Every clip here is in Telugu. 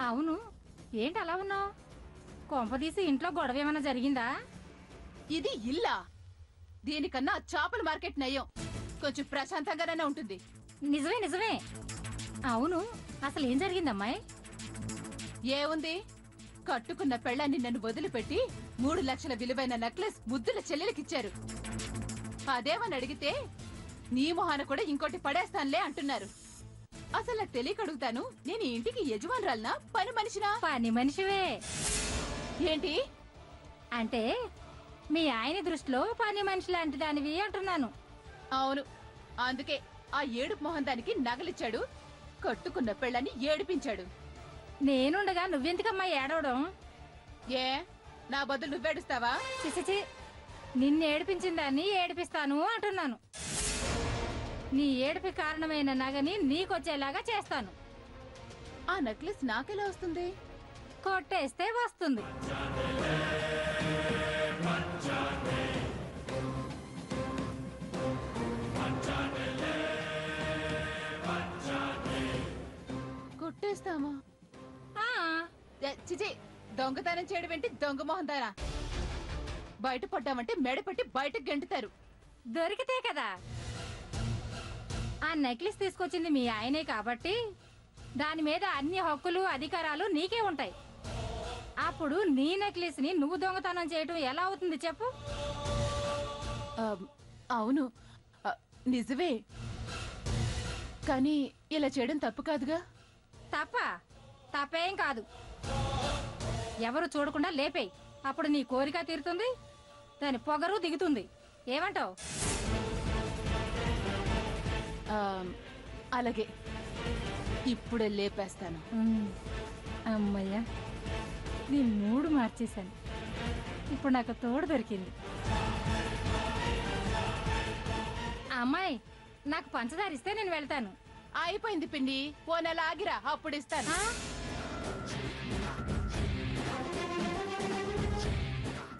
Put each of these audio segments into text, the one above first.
అవును, ఏంటి అలా ఉన్నావు? కొంపదీసి ఇంట్లో గొడవ ఏమైనా జరిగిందా? ఇది ఇల్లా? దీనికన్నా చేపల మార్కెట్ నయ్యం. కొంచెం ప్రశాంతంగానే ఉంటుంది. నిజమే నిజమే. అవును, అసలు ఏం జరిగిందమ్మాయి? ఏముంది, కట్టుకున్న పెళ్ళాన్ని నన్ను వదిలిపెట్టి 3 లక్షల విలువైన నెక్లెస్ ముద్దుల చెల్లెలకిచ్చారు. అదేమని అడిగితే నీ మొహాన కూడా ఇంకోటి పడేస్తానులే అంటున్నారు. అసలు నాకు తెలియక అడుగుతాను, నేను ఈ ఇంటికి యజమానురాలనా, పని మనిషినా? పని మనిషివే. ఏంటి అంటే మీ ఆయన దృష్టిలో పని మనిషి లాంటి దానివి అంటున్నాను. అవును, అందుకే ఆ ఏడుపు మొహం దానికి నగలిచ్చాడు, కట్టుకున్న పెళ్ళాన్ని ఏడిపించాడు. నేనుండగా నువ్వెందుకమ్మా ఏడవడం? ఏ, నా బదులు నువ్వేడుస్తావా? చిచిచి, నిన్ను ఏడిపించిన దాన్ని ఏడిపిస్తాను అంటున్నాను. నీ ఏడుపు కారణమైన నగని నీకొచ్చేలాగా చేస్తాను. ఆ నెక్లెస్ నాకెలా వస్తుంది? కొట్టేస్తే వస్తుంది. కొట్టేస్తామా? ఆ, చిచి, దొంగతనం చేయడం ఏంటి, దొంగ మొహం దానా? బయట పడ్డామంటే మెడ పెట్టి బయటకు గెంటుతారు. దొరికితే కదా. ఆ నెక్లెస్ తీసుకొచ్చింది మీ ఆయనే కాబట్టి దాని మీద అన్ని హక్కులు అధికారాలు నీకే ఉంటాయి. అప్పుడు నీ నెక్లెస్ ని నువ్వు దొంగతనం చేయటం ఎలా అవుతుంది చెప్పు? అవును, నిజమే. కానీ ఇలా చేయడం తప్పు కాదుగా? తప్పేం కాదు. ఎవరు చూడకుండా లేపేయి. అప్పుడు నీ కోరిక తీరుతుంది, దాని పొగరు దిగుతుంది. ఏమంటావు? అలాగే, ఇప్పుడే లేపేస్తాను. అమ్మయ్యా, నీ మూడు మార్చేశాను. ఇప్పుడు నాకు తోడు దొరికింది. అమ్మాయి, నాకు పంచదార ఇస్తే నేను వెళ్తాను. అయిపోయింది పిన్ని, ఓ నెల ఆగిరా, అప్పుడు ఇస్తాను.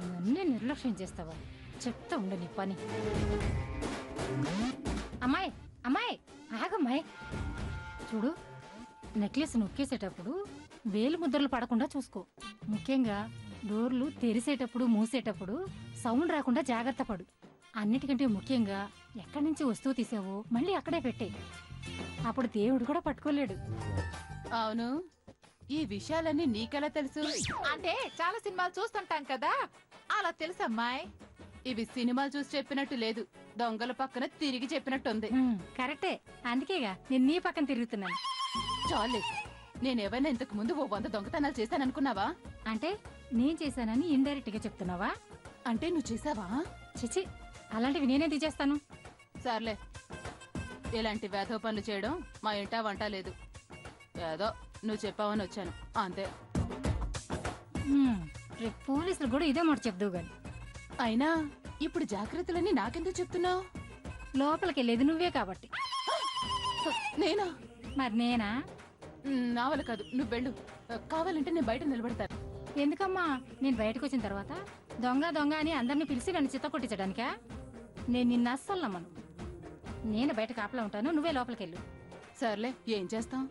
నన్నే నిర్లక్ష్యం చేస్తావా? చెప్తా ఉండు నీ పని. అమ్మాయి అమ్మాయి, ఆగమ్మాయి. చూడు, నెక్లెస్ నొక్కేసేటప్పుడు వేలు ముద్రలు పడకుండా చూసుకో. ముఖ్యంగా డోర్లు తెరిసేటప్పుడు మూసేటప్పుడు సౌండ్ రాకుండా జాగ్రత్త పడు. అన్నిటికంటే ముఖ్యంగా ఎక్కడి నుంచి వస్తువు తీసావో మళ్ళీ అక్కడే పెట్టే. అప్పుడు దేవుడు కూడా పట్టుకోలేడు. అవును, ఈ విషయాలన్నీ నీకెలా తెలుసు? అంటే చాలా సినిమాలు చూస్తుంటాం కదా, అలా తెలుసమ్మాయి. ఇవి సినిమాలు చూసి చెప్పినట్టు లేదు, దొంగల పక్కన తిరిగి చెప్పినట్టుంది. కరెక్టే, అందుకేగా నేను నీ పక్కన తిరుగుతున్నాను. చాలే, నేనేమైనా ఇంతకు ముందు ఓ 100 దొంగతనాలు చేశాననుకున్నావా? అంటే నేను చేశానని ఇండైరెక్ట్ గా చెప్తున్నావా? అంటే నువ్వు చేసావా? చిచి, అలాంటివి నేనేది చేస్తాను. సర్లే, ఇలాంటి వేధవ పనులు చేయడం మా ఇంటా వంట లేదు. ఏదో నువ్వు చెప్పావని వచ్చాను, అంతే. రేపు పోలీసులు కూడా ఇదే మాట చెప్దువు గాని. అయినా ఇప్పుడు జాగ్రత్తలన్నీ నాకెందుకు చెప్తున్నావు? లోపలికెళ్ళేది నువ్వే కాబట్టి. నేనా? మరి నేనా? నా వల్ల కాదు, నువ్వు వెళ్ళు. కావాలంటే నేను బయట నిలబడతాను. ఎందుకమ్మా? నేను బయటకు వచ్చిన తర్వాత దొంగ దొంగ అని అందరిని పిలిచి నన్ను చిత్త కొట్టించడానికా? నేను నిన్ను అస్సలు నమ్మను. నేను బయట కాపలా ఉంటాను, నువ్వే లోపలికెళ్ళు. సర్లే, ఏం చేస్తాం?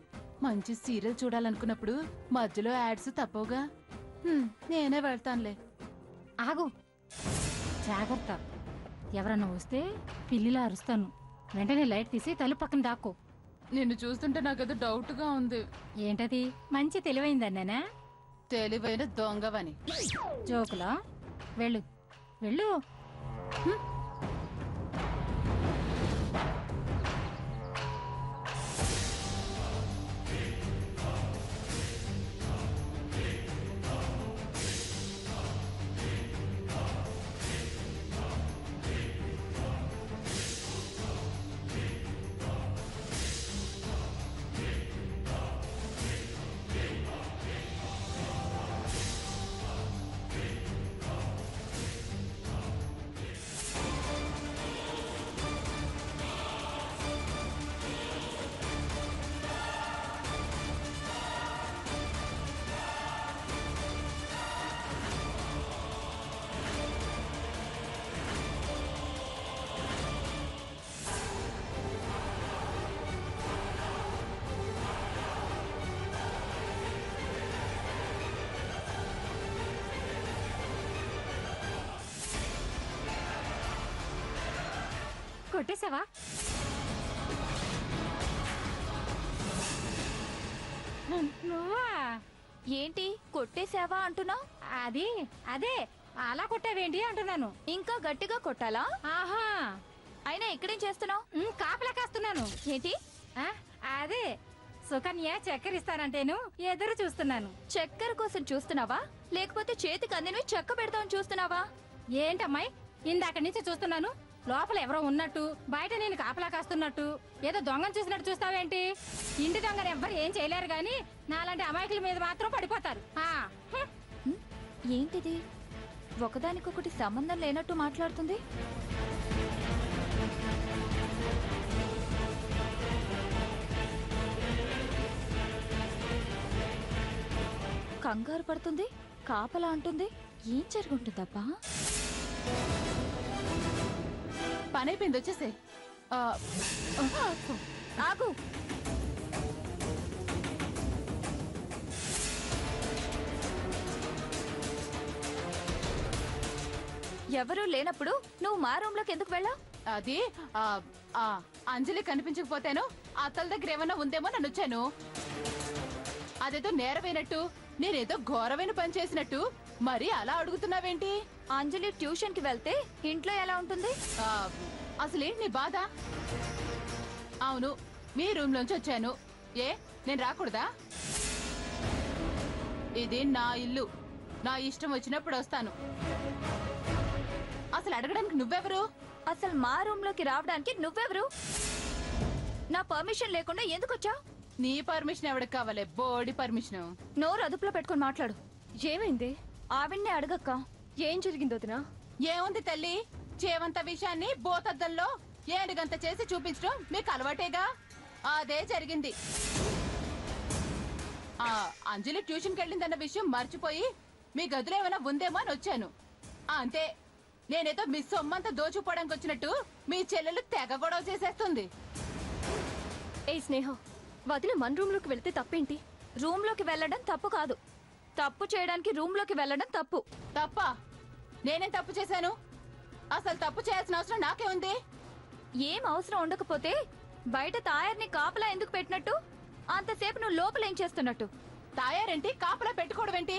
మంచి సీరియల్ చూడాలనుకున్నప్పుడు మధ్యలో యాడ్స్ తప్పవుగా. నేనే వెళ్తానులే. ఆగు, జాగ్రత్త. ఎవరన్నా వస్తే పిల్లిలా అరుస్తాను. వెంటనే లైట్ తీసి తలుపు పక్కన దాక్కో. నిన్ను చూస్తుంటే నాకేదో డౌట్ గా ఉంది. ఏంటది? మంచి తెలివైందన్నానా? తెలివైన దొంగవని. జోకులా? వెళ్ళు వెళ్ళు. కొట్టేశావా? నువ్వా? ఏంటి కొట్టేశావా అంటున్నావు? అది అదే అలా కొట్టావేంటి అంటున్నాను. ఇంకా గట్టిగా కొట్టాలా? ఆహా, అయినా ఇక్కడేం చేస్తున్నావు? కాపలా కాస్తున్నాను. ఏంటి? ఆ, అదే సుకన్య చక్కెర ఇస్తానంటేను ఎదురు చూస్తున్నాను. చక్కెర కోసం చూస్తున్నావా లేకపోతే చేతికి అందినవి చెక్క పెడతామని చూస్తున్నావా? ఏంటమ్మాయి, ఇందాక నుంచి చూస్తున్నాను. లోపల ఎవరో ఉన్నట్టు, బయట నేను కాపలా కాస్తున్నట్టు, ఏదో దొంగను చూసినట్టు చూస్తావేంటి? ఇంటి దొంగను ఎవ్వరు ఏం చేయలేరు గాని నాలాంటి అమాయకుల మీద మాత్రం పడిపోతారు. ఏంటిది ఒకదానికొకటి సంబంధం లేనట్టు మాట్లాడుతుంది? కంగారు పడుతుంది, కాపలా అంటుంది. ఏం జరుగుంటుందబ్బా? పని అయిపోయింది, వచ్చేసే. ఆగు. ఎవరూ లేనప్పుడు నువ్వు మా రూమ్ లోకి ఎందుకు వెళ్ళావు? అది అంజలి కనిపించకపోతేను అత్తల దగ్గర ఏమన్నా ఉందేమో నన్ను వచ్చాను. అదేదో నేరమైనట్టు, నేనేదో ఘోరమైన పని చేసినట్టు మరి అలా అడుగుతున్నావేంటి? అంజలి ట్యూషన్ కి వెళ్తే ఇంట్లో ఎలా ఉంటుంది? అసలేంటి నీ బాధ? అవును, మీ రూమ్ లోంచి వచ్చాను. ఏ, నేను రాకూడదా? ఇది నా ఇల్లు, నా ఇష్టం వచ్చినప్పుడు వస్తాను. అసలు అడగడానికి నువ్వెవరు? అసలు మా రూమ్ లోకి రావడానికి నువ్వెవరు? నా పర్మిషన్ లేకుండా ఎందుకు వచ్చావు? నీ పర్మిషన్ ఎవరికి కావాలి? బోడి పర్మిషన్. నోరు అదుపులో పెట్టుకొని మాట్లాడు. ఏమైంది? ఆవిడ్నే అడగక్క. ఏం జరిగిందో వదినా? ఏముంది తల్లి, చేవంత విషయాన్ని బోతద్దంలో ఏనుగంత చేసి చూపించడం మీకు అలవాటేగా. అదే జరిగింది. అంజలి ట్యూషన్కి వెళ్ళిందన్న విషయం మర్చిపోయి మీ గదిలో ఏమైనా ఉందేమో అని వచ్చాను అంతే. నేనేదో మీ సొమ్మంతా దోచుకోవడానికి వచ్చినట్టు మీ చెల్లెలు తెగ గొడవ చేసేస్తుంది. ఏ స్నేహ, వదిన మన రూమ్ లోకి వెళ్తే తప్పేంటి? రూమ్ లోకి వెళ్ళడం తప్పు కాదు, తప్పు చేయడానికి రూమ్ లోకి వెళ్ళడం తప్పు. తప్ప? నేనేం తప్పు చేశాను? అసలు తప్పు చేయాల్సిన అవసరం నాకే ఉంది. ఏం అవసరం ఉండకపోతే బయట తాయర్ని కాపలా ఎందుకు పెట్టినట్టు? అంతసేపు నువ్వు లోపల ఏం చేస్తున్నట్టు? తాయారేంటి, కాపలా పెట్టుకోవడం ఏంటి?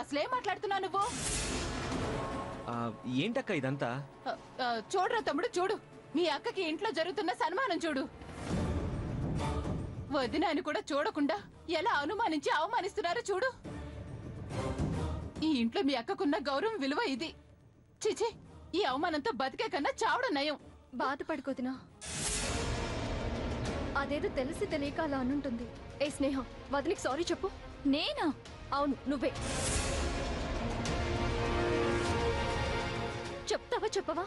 అసలేం మాట్లాడుతున్నావు నువ్వు? ఏంటక్క ఇదంతా? చూడరా తమ్ముడు, చూడు. మీ అక్కకి ఇంట్లో జరుగుతున్న సన్మానం చూడు. వదిన అని కూడా చూడకుండా ఎలా అనుమానించి అవమానిస్తున్నారో చూడు. ఈ ఇంట్లో మీ అక్కకున్న గౌరవం విలువ ఇది. చిచి, ఈ అవమానంతో బతికే కన్నా చావడం నయం. బాధపడుకోదినా, అదేదో తెలిసి తెలియక అలా అనుంటుంది. ఏ స్నేహ, వదిలికి సారీ చెప్పు. నేనా? అవును, నువ్వే. చెప్తావా చెప్పవా?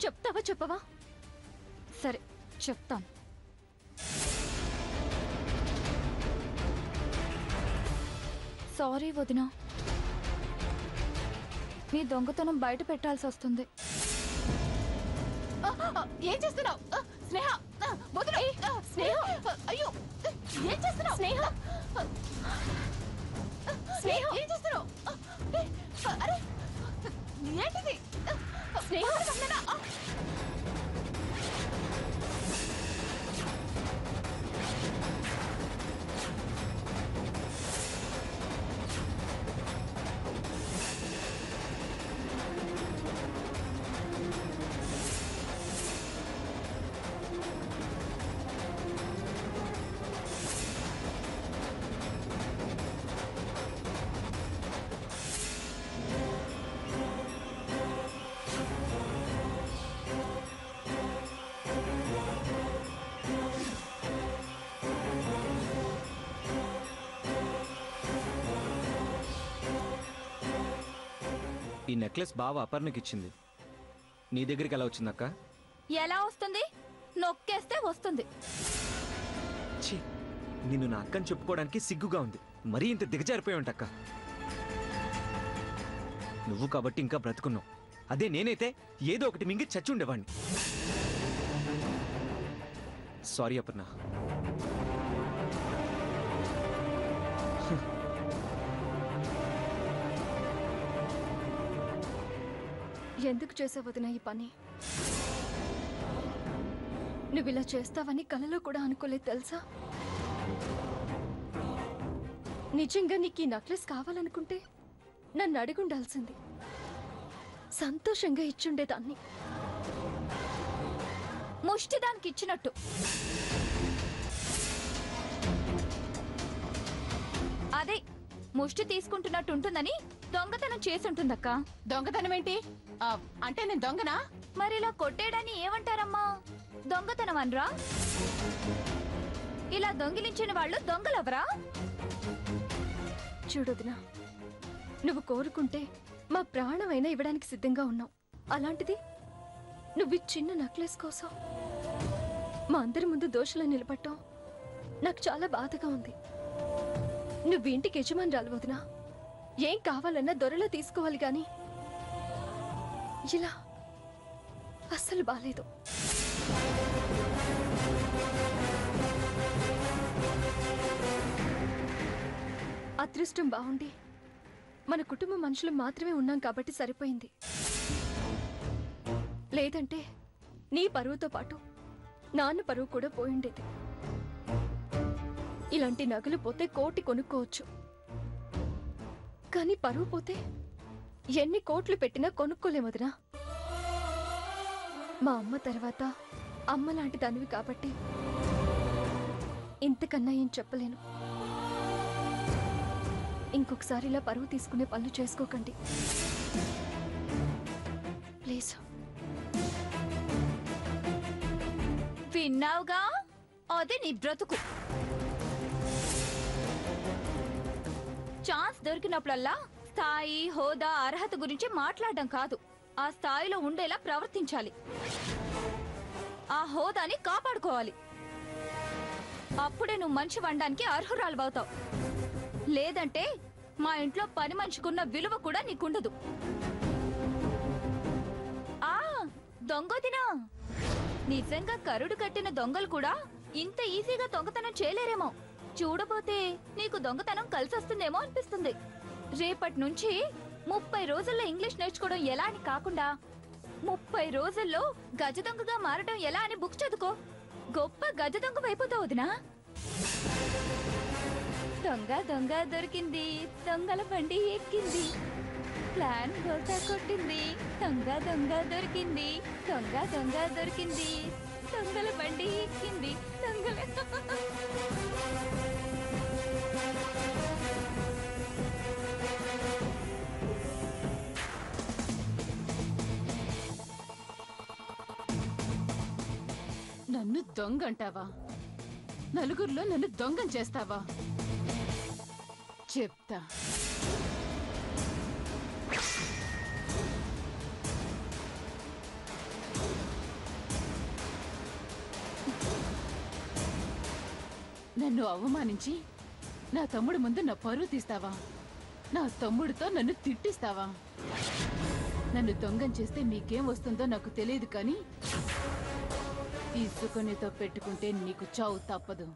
చెప్తావా చెప్పవా? సరే చెప్తాను. సారీ వదినా, మీ దొంగతనం బయట పెట్టాల్సి వస్తుంది. ఏం చేస్తున్నావు స్నేహ? వదిలు. స్నేహ, అయ్యో, ఏం చేస్తున్నావు? స్నేహ, స్నేహ, ఏం చేస్తున్నావు? అరే, ఏంటిది? స్నేహ, ఈ నెక్లెస్ బావ అపర్ణకి ఇచ్చింది. నీ దగ్గరికి ఎలా వచ్చిందక్క? ఎలా వస్తుంది? నొక్కేస్తే వస్తుంది. ఛీ, నిన్ను నా అక్కని చెప్పుకోవడానికి సిగ్గుగా ఉంది. మరీ ఇంత దిగజారిపోయి ఉంటక్క. నువ్వు కాబట్టి ఇంకా బ్రతుకున్నావు. అదే నేనైతే ఏదో ఒకటి మింగి చచ్చి ఉండేవాణ్ణి. సారీ అపర్ణ. ఎందుకు చేసావు వదినా ఈ పని? నువ్వు ఇలా చేస్తావని కలలో కూడా అనుకోలేదు తెలుసా? నిజంగా నీకు ఈ నెక్లెస్ కావాలనుకుంటే నన్ను అడుగుండాల్సింది. సంతోషంగా ఇచ్చుండేదాన్ని. ముష్టి దానికి ఇచ్చినట్టు. అదే ముష్టి తీసుకుంటున్నట్టు ఉంటుందని దొంగతనం చేసుంటుందక్క. దొంగతనం ఏంటి? అంటే నేను దొంగనా? మరి ఇలా కొట్టేయడాన్ని ఏమంటారమ్మా? దొంగతనం అనరా? ఇలా దొంగిలించిన వాళ్ళు దొంగలవరా? చూడొదినా, నువ్వు కోరుకుంటే మా ప్రాణమైనా ఇవ్వడానికి సిద్ధంగా ఉన్నావు. అలాంటిది నువ్వు చిన్న నెక్లెస్ కోసం మా అందరి ముందు దోషులా నిలబట్టావు. నాకు చాలా బాధగా ఉంది. నువ్వు ఇంటికి యజమాని వదినా. ఏం కావాలన్నా దొరలా తీసుకోవాలి గాని ఇలా అస్సలు బాలేదు. అదృష్టం బాగుండి మన కుటుంబ మనుషులు మాత్రమే ఉన్నాం కాబట్టి సరిపోయింది. లేదంటే నీ పరువుతో పాటు నాన్న పరువు కూడా పోయిండేది. ఇలాంటి నగలు పోతే కోటి కొనుక్కోవచ్చు, కానీ పరువు పోతే ఎన్ని కోట్లు పెట్టినా కొనుక్కోలేమదినా. మా అమ్మ తర్వాత అమ్మ లాంటి దానివి కాబట్టి ఇంతకన్నా ఏం చెప్పలేను. ఇంకొకసారి ఇలా పరువు తీసుకునే పనులు చేసుకోకండి ప్లీజ్. విన్నావుగా, అది నీ బ్రతుకు. ఛాన్స్ దొరికినప్పుడల్లా స్థాయి, హోదా, అర్హత గురించి మాట్లాడడం కాదు, ఆ స్థాయిలో ఉండేలా ప్రవర్తించాలి. ఆ హోదాని కాపాడుకోవాలి. అప్పుడే నువ్వు మంచి వండడానికి అర్హురాలు. లేదంటే మా ఇంట్లో పని మనిషికున్న విలువ కూడా నీకుండదు. ఆ దొంగదినా, నిజంగా కరుడు కట్టిన దొంగలు కూడా ఇంత ఈజీగా దొంగతనం చేయలేరేమో. చూడబోతే నీకు దొంగతనం కలిసొస్తుందేమో అనిపిస్తుంది. రేపటి నుంచి 30 రోజుల్లో ఇంగ్లీష్ నేర్చుకోవడం ఎలా అని కాకుండా 30 రోజుల్లో గజ దొంగగా మారడం ఎలా అని బుక్ చదువుకో. గొప్ప గజ దొంగ వైపోతావు వదినా. దొంగ దొంగ దొరికింది, దొంగల బండి ఎక్కింది, ప్లాన్ గోతా కొట్టింది. దొంగ దొంగ దొరికింది, దొంగ దొంగ దొరికింది, దొంగల బండి ఎక్కింది, దొంగల. నన్ను దొంగ అంటావా? నలుగురిలో నన్ను దొంగం చేస్తావా? చెప్తా. నన్ను అవమానించి నా తమ్ముడు ముందు నా పరువు తీస్తావా? నా తమ్ముడితో నన్ను తిట్టిస్తావా? నన్ను దొంగం చేస్తే మీకేం వస్తుందో నాకు తెలియదు, కానీ ఈ సుకన్యతో పెట్టుకుంటే నీకు చావు తప్పదు.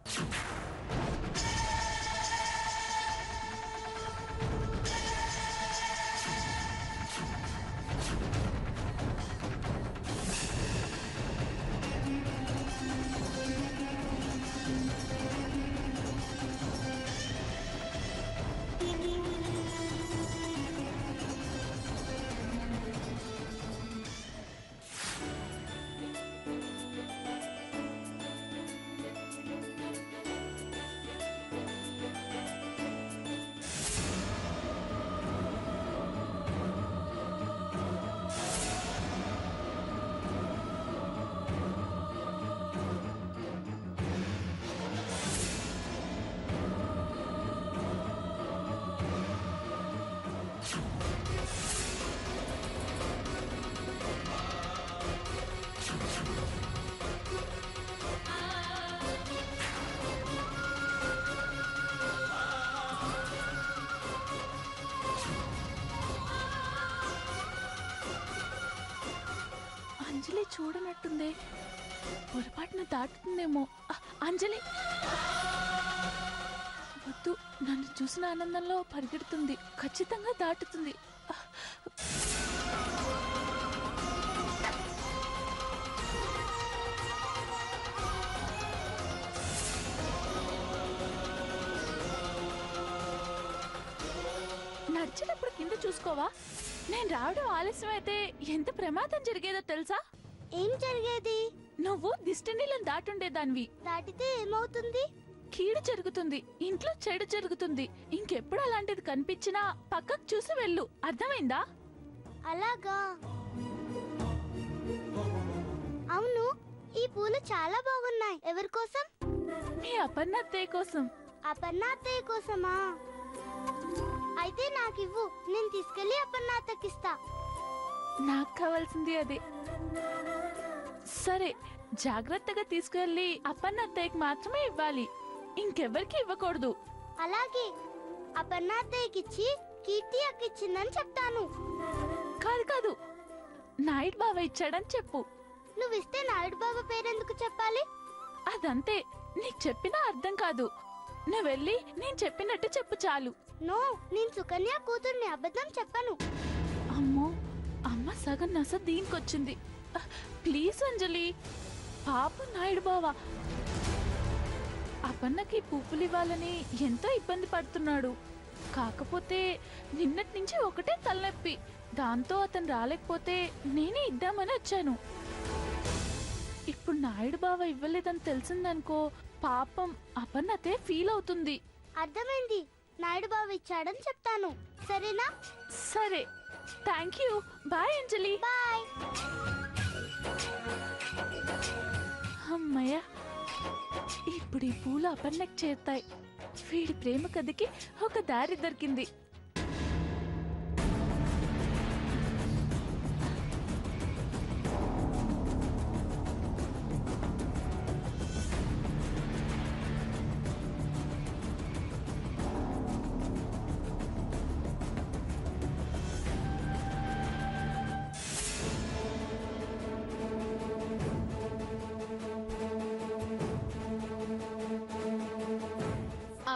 అంజలి చూడనట్టుందే, పొరపాటున దాటుతుందేమో. అంజలి వద్దు, నన్ను చూసిన ఆనందంలో పరిగెడుతుంది, ఖచ్చితంగా దాటుతుంది. నడిచేటప్పుడు కింద చూసుకోవా? నేను రావడం ఆలస్యం అయితే ఎంత ప్రమాదం జరిగేదో తెలుసా? ఏం జరిగేది? నువ్వు దిష్టి నీళ్ళని దాటుండేదానివి. దాటితే ఏమవుతుంది? కీడు జరుగుతుంది, ఇంట్లో చెడు జరుగుతుంది. ఇంకెప్పుడు అలాంటిది కనిపించినా పక్కకు చూసి వెళ్ళు, అర్థమైందా? అలాగా. అవును, ఈ పూలు చాలా బాగున్నాయి. ఎవరి కోసం? మీ అపర్ణత్తయ్య కోసం. అపర్ణాత్తయ్య కోసమా? అయితే నాకివ్వు, నేను తీసుకెళ్లి అపర్ణాత్తకిస్తా. నాకు కావాల్సింది అదే. సరే, జాగ్రత్తగా తీసుకెళ్లి అపర్ణత్తయ్యకి మాత్రమే ఇవ్వాలి, ఇంకెవ్వరికి ఇవ్వకూడదు. అలాగే, అపర్ణాత్తయ్యకిచ్చి కీర్తి అక్కిచ్చిందని చెప్తాను. కాదు కాదు, నాయుడు బావ ఇచ్చాడని చెప్పు. నువ్విస్తే నాయుడు బాబా పేరెందుకు చెప్పాలి? అదంతే, నీకు చెప్పినా అర్థం కాదు. నువ్వు వెళ్ళి నేను చెప్పినట్టు చెప్పు చాలు. నో, నేను సుకన్య కూతుర్ని, అబద్ధం చెప్పను. అమ్మో, అమ్మ సగం నస దీనికొచ్చింది. ప్లీజ్ అంజలి, పాప నాయుడు బావా అపన్నకి పువ్వులు ఇవ్వాలని ఎంతో ఇబ్బంది పడుతున్నాడు. కాకపోతే నిన్నటి నుంచి ఒకటే తలనొప్పి. దాంతో అతను రాలేకపోతే నేనే ఇద్దామని వచ్చాను. ఇప్పుడు నాయుడు బావ ఇవ్వలేదని తెలిసిందనుకో, పాపం అపన్నతే ఫీల్ అవుతుంది. అర్థమైంది, నాయుడు బాబు ఇచ్చాడని చెప్తాను. సరేనా? సరే, thank you. Bye Anjali. Bye. అమ్మయ్య, ఇప్పుడు ఈ పూలు అపర్ణకు చేరుతాయి. వీడి ప్రేమ కథకి ఒక దారి దొరికింది.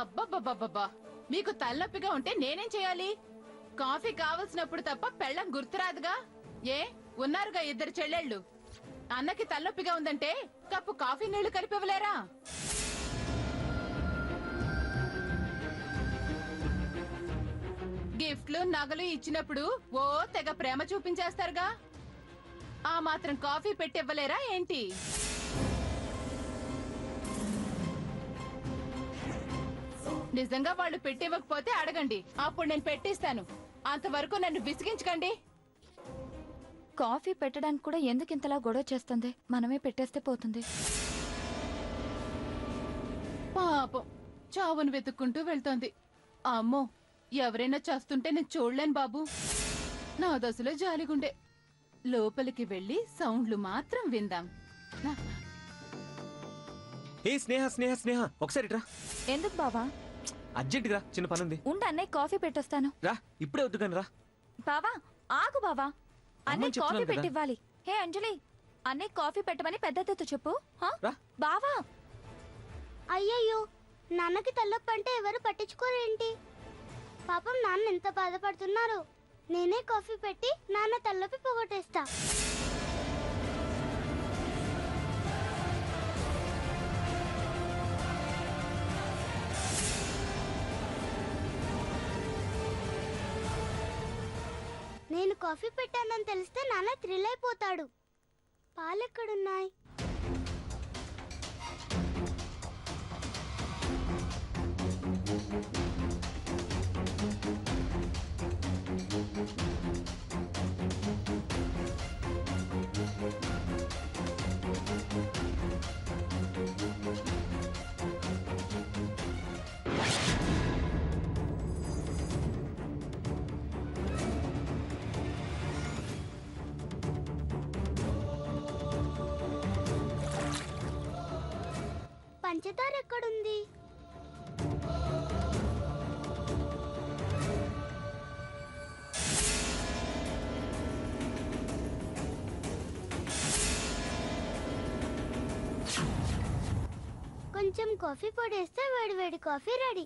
అబ్బబ్బబ్బబ్బా, మీకు తలనొప్పిగా ఉంటే నేనేం చేయాలి? కాఫీ కావలసినప్పుడు తప్ప పెళ్ళం గుర్తురాదుగా? ఏ ఉన్నారుగా ఇద్దరు చెల్లెళ్ళు. అన్నకి తలనొప్పిగా ఉందంటే కప్పు కాఫీ నీళ్లు కలిపివ్వలేరా? గిఫ్ట్లు నగలు ఇచ్చినప్పుడు ఓ తెగ ప్రేమ చూపించేస్తారుగా, ఆ మాత్రం కాఫీ పెట్టివ్వలేరా ఏంటి? నిజంగా వాళ్ళు పెట్టివ్వకపోతే అడగండి, అప్పుడు నేను పెట్టిస్తాను. అంతవరకు నన్ను విసిగించకండి. కాఫీ పెట్టడానికి కూడా ఎందుకు ఇంతలా గొడవ చేస్తుంది? మనమే పెట్టేస్తే పోతుంది. పాపం, చావును వెతుక్కుంటూ వెళ్తోంది. అమ్మో, ఎవరైనా చేస్తుంటే నేను చూడలేను బాబు. నా దశలో జాలిగుండే. లోపలికి వెళ్ళి సౌండ్లు మాత్రం విందాం. ఏ స్నేహ స్నేహ స్నేహ, ఒకసారి రా. ఎందుకు బావా? అర్జెంట్ రా, చిన్న పనుంది. ఉండు, అన్నయ్య కాఫీ పెట్టొస్తాను. రా, ఇప్పుడే వద్దు కానీ రా. బావా ఆగు బావా, అన్నయ్య కాఫీ చెప్తున్నాను కదా. పెట్టివ్వాలి. హే అంజలి, అన్నయ్య కాఫీ పెట్టమని పెద్దతో చెప్పు. హా? రా. బావా అయ్యయ్యో, నాన్నకి తలనొప్పి అంటే ఎవరు పట్టించుకోరేంటి? పాపం నాన్న ఎంత బాధపడుతున్నారు. నేనే కాఫీ పెట్టి నాన్న తలనొప్పి పోగొట్టేస్తా. నేను కాఫీ పెట్టానని తెలిస్తే నాన్న థ్రిల్ అయిపోతాడు. పాలెక్కడున్నాయి? పంచదార ఎక్కడుంది? కొంచెం కాఫీ పొడి వేస్తే వేడి వేడి కాఫీ రెడీ.